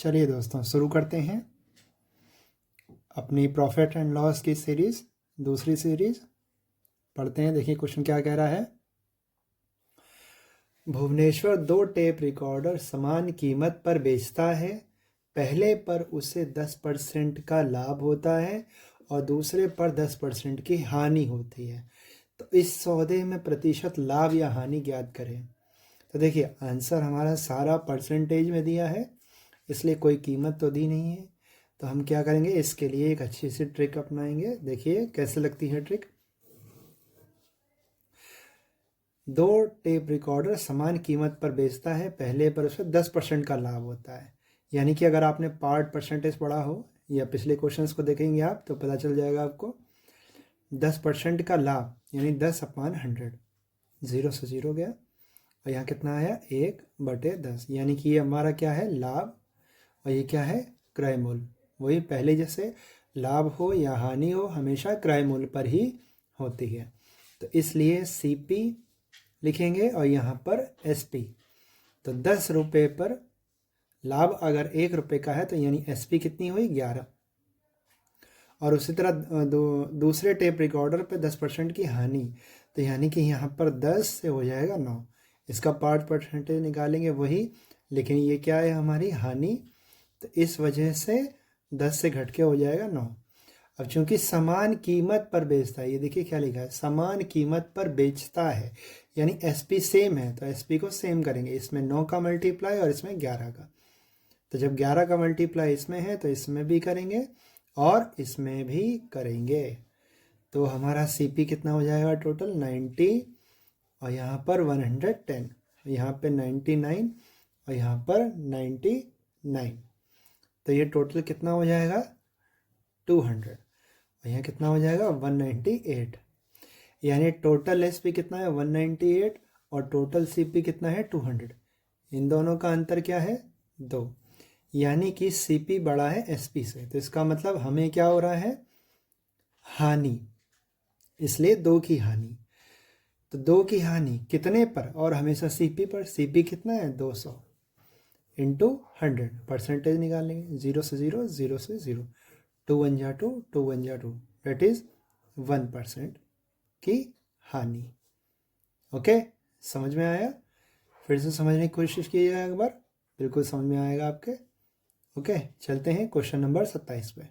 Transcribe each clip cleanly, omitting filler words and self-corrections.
चलिए दोस्तों शुरू करते हैं अपनी प्रॉफिट एंड लॉस की सीरीज़, दूसरी सीरीज़ पढ़ते हैं। देखिए क्वेश्चन क्या कह रहा है। भुवनेश्वर 2 टेप रिकॉर्डर समान कीमत पर बेचता है। पहले पर उसे 10% का लाभ होता है और दूसरे पर 10% की हानि होती है। तो इस सौदे में प्रतिशत लाभ या हानि ज्ञात करें। तो देखिए आंसर हमारा सारा परसेंटेज में दिया है, इसलिए कोई कीमत तो दी नहीं है। तो हम क्या करेंगे, इसके लिए एक अच्छी सी ट्रिक अपनाएंगे। देखिए कैसे लगती है ट्रिक। 2 टेप रिकॉर्डर समान कीमत पर बेचता है, पहले पर उसे 10% का लाभ होता है। यानी कि अगर आपने पार्ट परसेंटेज पढ़ा हो या पिछले क्वेश्चंस को देखेंगे आप तो पता चल जाएगा आपको। 10% का लाभ यानी 10/100, 0 से 0 गया और यहाँ कितना आया 1/10, यानी कि ये हमारा क्या है लाभ और ये क्या है क्रय मूल्य। वही पहले जैसे लाभ हो या हानि हो हमेशा क्रय मूल्य पर ही होती है। तो इसलिए CP लिखेंगे और यहाँ पर SP। तो 10 रुपये पर लाभ अगर 1 रुपये का है तो यानी SP कितनी हुई 11। और उसी तरह दूसरे टेप रिकॉर्डर पे 10% की हानि, तो यानी कि यहाँ पर 10 से हो जाएगा 9। इसका पार्ट परसेंटेज निकालेंगे वही, लेकिन ये क्या है हमारी हानि, तो इस वजह से 10 से घट के हो जाएगा 9। अब चूंकि समान कीमत पर बेचता है, ये देखिए क्या लिखा है समान कीमत पर बेचता है, यानी SP सेम है तो SP को सेम करेंगे। इसमें 9 का मल्टीप्लाई और इसमें 11 का। तो जब 11 का मल्टीप्लाई इसमें है तो इसमें भी करेंगे और इसमें भी करेंगे। तो हमारा CP कितना हो जाएगा टोटल 90 और यहाँ पर 110, यहाँ पे 99 और यहाँ पर 99। तो ये टोटल कितना हो जाएगा 200 और यहाँ कितना हो जाएगा 198। यानी टोटल SP कितना है 198 और टोटल CP कितना है 200। इन दोनों का अंतर क्या है 2, यानी कि CP बड़ा है SP से। तो इसका मतलब हमें क्या हो रहा है हानि, इसलिए 2 की हानि। तो 2 की हानि कितने पर और हमेशा CP पर। CP कितना है 200 इंटू 100, परसेंटेज निकालेंगे 0 से 0, 0 से 0, 2 1 जा 2, 2 1 जा 2, डेट इज 1% की हानि। ओके, समझ में आया। फिर से समझने की कोशिश कीजिएगा एक बार, बिल्कुल समझ में आएगा आपके। ओके, चलते हैं क्वेश्चन नंबर 27 पे।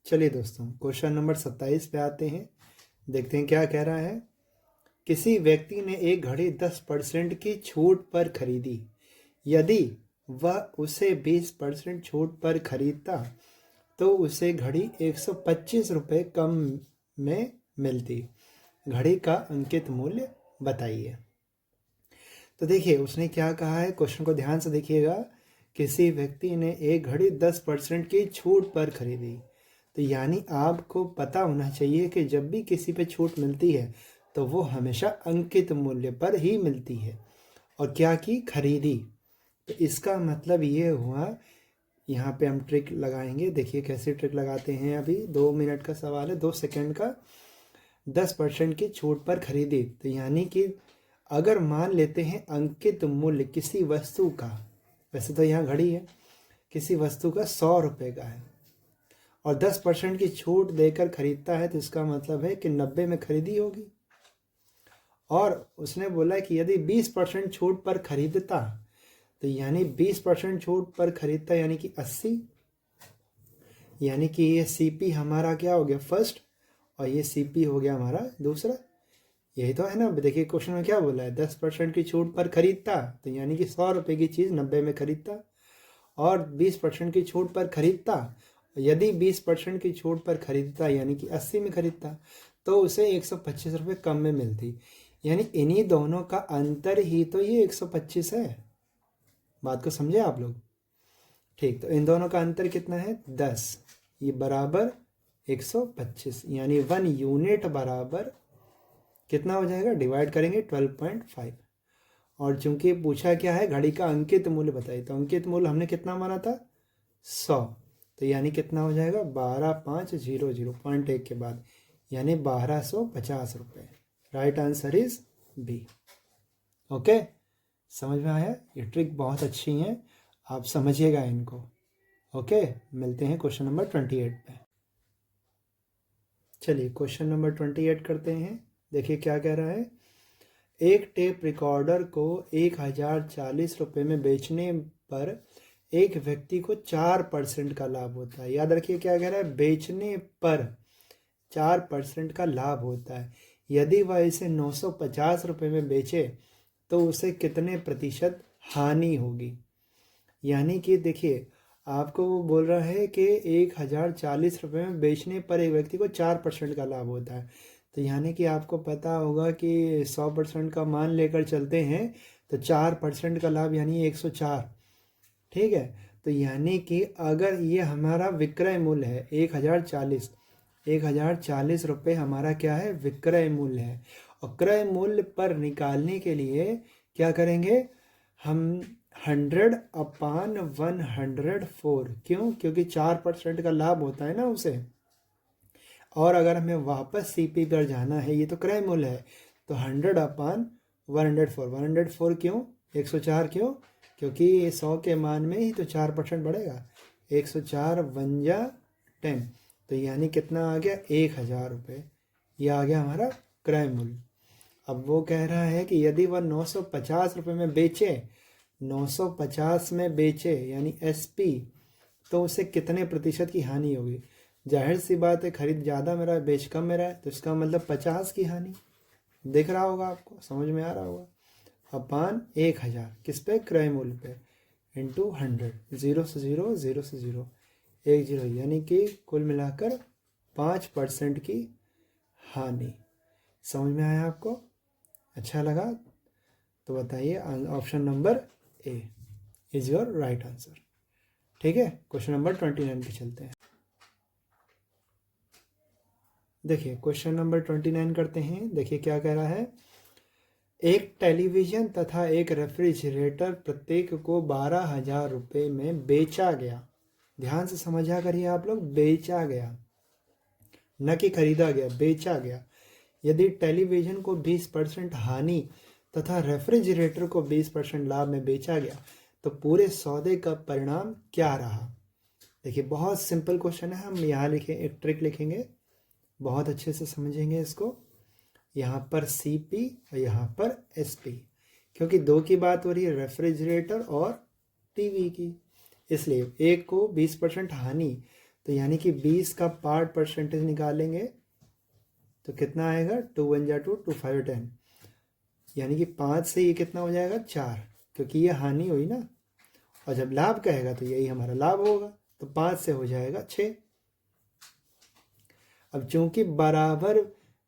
चलिए दोस्तों क्वेश्चन नंबर 27 पे आते हैं, देखते हैं क्या कह रहा है। किसी व्यक्ति ने एक घड़ी 10% की छूट पर खरीदी। यदि वह उसे 20% छूट पर खरीदता तो उसे घड़ी 125 रुपये कम में मिलती। घड़ी का अंकित मूल्य बताइए। तो देखिए उसने क्या कहा है, क्वेश्चन को ध्यान से देखिएगा। किसी व्यक्ति ने एक घड़ी 10% की छूट पर खरीदी, तो यानी आपको पता होना चाहिए कि जब भी किसी पे छूट मिलती है तो वो हमेशा अंकित मूल्य पर ही मिलती है। और क्या की खरीदी, तो इसका मतलब ये हुआ, यहाँ पे हम ट्रिक लगाएंगे। देखिए कैसे ट्रिक लगाते हैं, अभी 2 मिनट का सवाल है, 2 सेकंड का। 10% की छूट पर खरीदी, तो यानी कि अगर मान लेते हैं अंकित मूल्य किसी वस्तु का, वैसे तो यहाँ घड़ी है, किसी वस्तु का 100 रुपये का है और 10% की छूट देकर खरीदता है, तो इसका मतलब है कि 90 में खरीदी होगी। और उसने बोला कि यदि 20% छूट पर खरीदता, तो यानी 20% छूट पर खरीदता यानी कि 80, यानी कि ये CP हमारा क्या हो गया फर्स्ट और ये CP हो गया हमारा दूसरा। यही तो है ना। देखिए क्वेश्चन में क्या बोला है, 10% की छूट पर खरीदता, तो यानी कि 100 रुपये की चीज़ 90 में खरीदता। और 20% की छूट पर खरीदता, यदि 20% की छूट पर खरीदता यानी कि 80 में खरीदता, तो उसे 125 रुपये कम में मिलती। यानी इन्हीं दोनों का अंतर ही तो ये 125 है। बात को समझे आप लोग। ठीक, तो इन दोनों का अंतर कितना है 10, ये बराबर 125, यानी 1 यूनिट बराबर कितना हो जाएगा, डिवाइड करेंगे 12.5। और चूंकि पूछा क्या है घड़ी का अंकित मूल्य बताइए, तो अंकित मूल्य हमने कितना माना था 100, तो यानी कितना हो जाएगा 12500 पॉइंट 1 के बाद, यानी 1250 रुपये। Right answer is B. Okay, समझ में आया? ये ट्रिक बहुत अच्छी है, आप समझिएगा इनको। ओके, मिलते हैं क्वेश्चन नंबर 28 पे। चलिए क्वेश्चन नंबर 28 करते हैं। देखिए क्या कह रहा है। एक टेप रिकॉर्डर को 1040 रुपये में बेचने पर एक व्यक्ति को 4% का लाभ होता है। याद रखिए क्या कह रहा है, बेचने पर 4% का लाभ होता है। यदि वह इसे 950 रुपये में बेचे तो उसे कितने प्रतिशत हानि होगी। यानी कि देखिए आपको वो बोल रहा है कि 1040 रुपये में बेचने पर एक व्यक्ति को 4% का लाभ होता है। तो यानी कि आपको पता होगा कि 100% का मान लेकर चलते हैं तो 4% का लाभ यानी 104। ठीक है, तो यानी कि अगर ये हमारा विक्रय मूल्य है 1040 रुपये हमारा क्या है, विक्रय मूल्य है। और क्रय मूल्य पर निकालने के लिए क्या करेंगे हम, 100/104। क्यों? क्योंकि 4% का लाभ होता है ना उसे। और अगर हमें वापस सीपी पर जाना है, ये तो क्रय मूल्य है, तो 100/104। 104 क्यों, 104 क्यों? क्योंकि 100 के मान में ही तो 4% बढ़ेगा। 104 वन जा 10, तो यानी कितना आ गया, 1000 रुपये। यह आ गया हमारा क्रय मूल्य। अब वो कह रहा है कि यदि वह 950 रुपये में बेचे, 950 में बेचे यानी एसपी, तो उसे कितने प्रतिशत की हानि होगी। जाहिर सी बात है, खरीद ज़्यादा मेरा है, बेच कम मेरा है, तो इसका मतलब 50 की हानि। दिख रहा होगा आपको, समझ में आ रहा होगा। अपान 1000 किस पे, क्रय मूल्य पे, इंटू 100, 0 से 0, 0 से 0, 1 0, यानी कि कुल मिलाकर 5% की हानि। समझ में आया आपको? अच्छा लगा तो बताइए, option number A is your right answer. ठीक है, क्वेश्चन नंबर 29 पे चलते हैं। देखिए क्वेश्चन नंबर 29 करते हैं। देखिए क्या कह रहा है। एक टेलीविज़न तथा एक रेफ्रिजरेटर प्रत्येक को 12,000 रुपये में बेचा गया। ध्यान से समझा करिए आप लोग, बेचा गया, न कि खरीदा गया, बेचा गया। यदि टेलीविज़न को 20% हानि तथा रेफ्रिजरेटर को 20% लाभ में बेचा गया तो पूरे सौदे का परिणाम क्या रहा। देखिए बहुत सिंपल क्वेश्चन है। हम यहाँ लिखें, एक ट्रिक लिखेंगे, बहुत अच्छे से समझेंगे इसको। यहाँ पर CP और यहाँ पर SP, क्योंकि दो की बात हो रही है, रेफ्रिजरेटर और टीवी की। इसलिए एक को 20% हानि, तो यानी कि 20 का पार्ट परसेंटेज निकालेंगे तो कितना आएगा, 2 1 जा 2, 2 5 10, यानी कि 5 से ये कितना हो जाएगा, 4, क्योंकि ये हानि हुई ना। और जब लाभ कहेगा तो यही हमारा लाभ होगा, तो 5 से हो जाएगा 6। अब चूंकि बराबर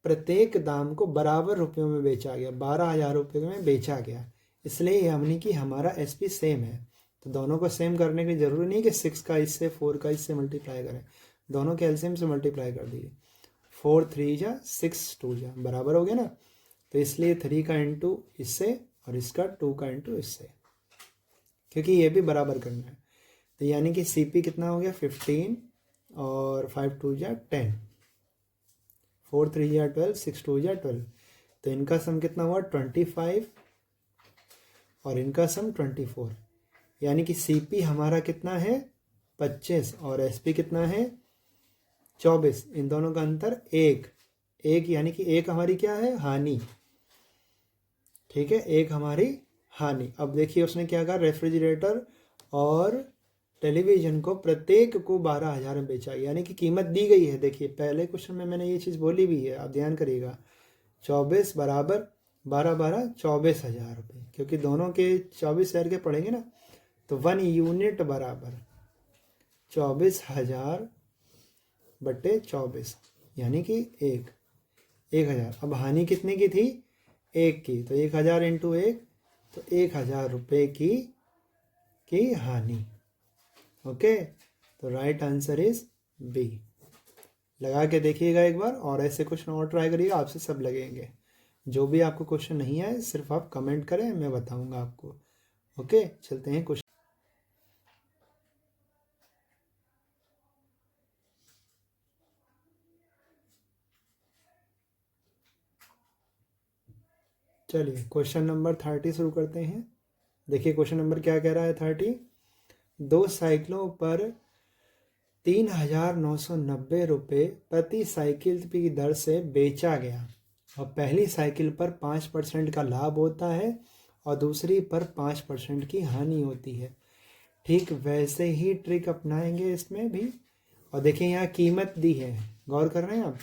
प्रत्येक दाम को बराबर रुपयों में बेचा गया, 12,000 रुपये में बेचा गया, इसलिए यानी कि हमारा SP सेम है। तो दोनों को सेम करने की जरूरी नहीं कि 6 का इससे, 4 का इससे मल्टीप्लाई करें, दोनों के एलसीएम से मल्टीप्लाई कर दीजिए। 4 3 जा 6 2 जा, बराबर हो गया ना। तो इसलिए 3 का इंटू इससे और इसका 2 का इंटू इससे, क्योंकि ये भी बराबर करना है। तो यानी कि CP कितना हो गया, 15 और 5 2 जा 10, 4 3 जा 12, 6 2 जा 12, तो इनका सम कितना हुआ, 25 और इनका सम 24। यानी कि CP हमारा कितना है, 25, और SP कितना है, 24। इन दोनों का अंतर 1, यानी कि 1 हमारी क्या है, हानि। ठीक है, 1 हमारी हानि। अब देखिए उसने क्या कहा, रेफ्रिजरेटर और टेलीविज़न को प्रत्येक को 12,000 में बेचा, यानी कि कीमत दी गई है। देखिए पहले क्वेश्चन में मैंने ये चीज़ बोली भी है, आप ध्यान करिएगा। 24 बराबर 12 12 24,000 रुपये, क्योंकि दोनों के 24,000 के पड़ेंगे ना, तो 1 यूनिट बराबर 24,000 बटे 24, यानी कि 1,000। अब हानि कितने की थी, 1 की, तो 1,000 इंटू 1, तो 1,000 रुपये की हानि। ओके, तो राइट आंसर इज B। लगा के देखिएगा एक बार, और ऐसे क्वेश्चन और ट्राई करिएगा, आपसे सब लगेंगे। जो भी आपको क्वेश्चन नहीं आए सिर्फ आप कमेंट करें, मैं बताऊंगा आपको। ओके, चलते हैं क्वेश्चन। चलिए क्वेश्चन नंबर 30 शुरू करते हैं। देखिए क्वेश्चन नंबर क्या कह रहा है 30। 2 साइकिलों पर 3,990 रुपये प्रति साइकिल की दर से बेचा गया और पहली साइकिल पर 5% का लाभ होता है और दूसरी पर 5% की हानि होती है। ठीक वैसे ही ट्रिक अपनाएंगे इसमें भी। और देखिए यहाँ कीमत दी है, गौर कर रहे हैं आप।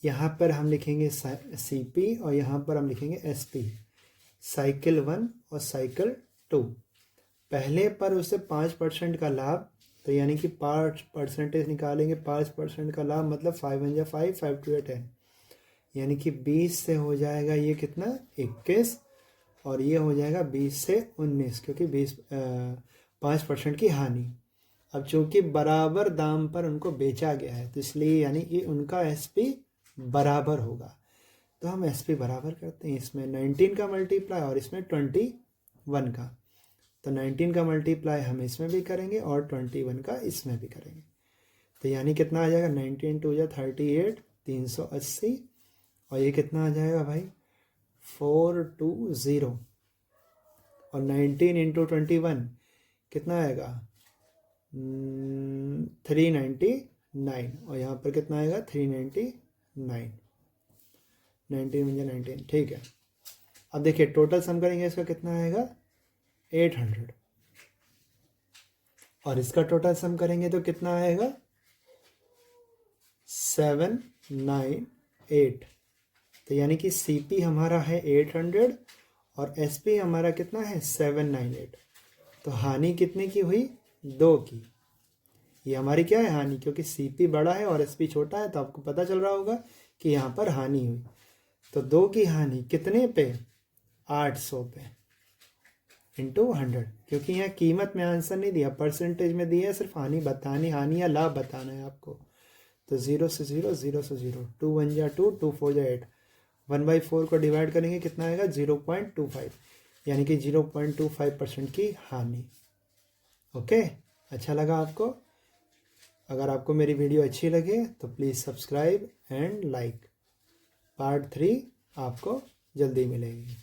यहाँ पर हम लिखेंगे CP और यहाँ पर हम लिखेंगे SP, साइकिल 1 और साइकिल 2। पहले पर उसे 5% का लाभ, तो यानी कि 5% निकालेंगे। 5% का लाभ मतलब 5 1 5, 5 2 10, यानी कि 20 से हो जाएगा ये कितना 21 और ये हो जाएगा 20 से 19, क्योंकि 5% की हानि। अब चूंकि बराबर दाम पर उनको बेचा गया है तो इसलिए यानी कि उनका SP बराबर होगा। तो हम SP बराबर करते हैं, इसमें 19 का मल्टीप्लाई और इसमें 21 का। तो 19 का मल्टीप्लाई हम इसमें भी करेंगे और 21 का इसमें भी करेंगे। तो यानी कितना आ जाएगा 19 2 38, 380 और ये कितना आ जाएगा भाई 420 और 19 इंटू 21 कितना आएगा 399 और यहाँ पर कितना आएगा 399। 19 ठीक है। अब देखिए टोटल सम करेंगे, इसका कितना आएगा 800 और इसका टोटल सम करेंगे तो कितना आएगा 798। तो यानी कि CP हमारा है 800 और SP हमारा कितना है 798। तो हानि कितने की हुई 2 की। ये हमारी क्या है हानि, क्योंकि CP बड़ा है और SP छोटा है तो आपको पता चल रहा होगा कि यहाँ पर हानि हुई। तो 2 की हानि कितने पे 800 पे इंटू 100, क्योंकि यहाँ कीमत में आंसर नहीं दिया, परसेंटेज में दिया है, सिर्फ हानि बतानी, हानि या लाभ बताना है आपको। तो 0 से 0, 0 से 0, 2 1 जा 2, 2 4 जा 8, 1/4 को डिवाइड करेंगे कितना आएगा 0.25, यानी कि 0.25% की हानि। ओके, अच्छा लगा आपको? अगर आपको मेरी वीडियो अच्छी लगे तो please subscribe and like. Part 3 आपको जल्दी मिलेगी।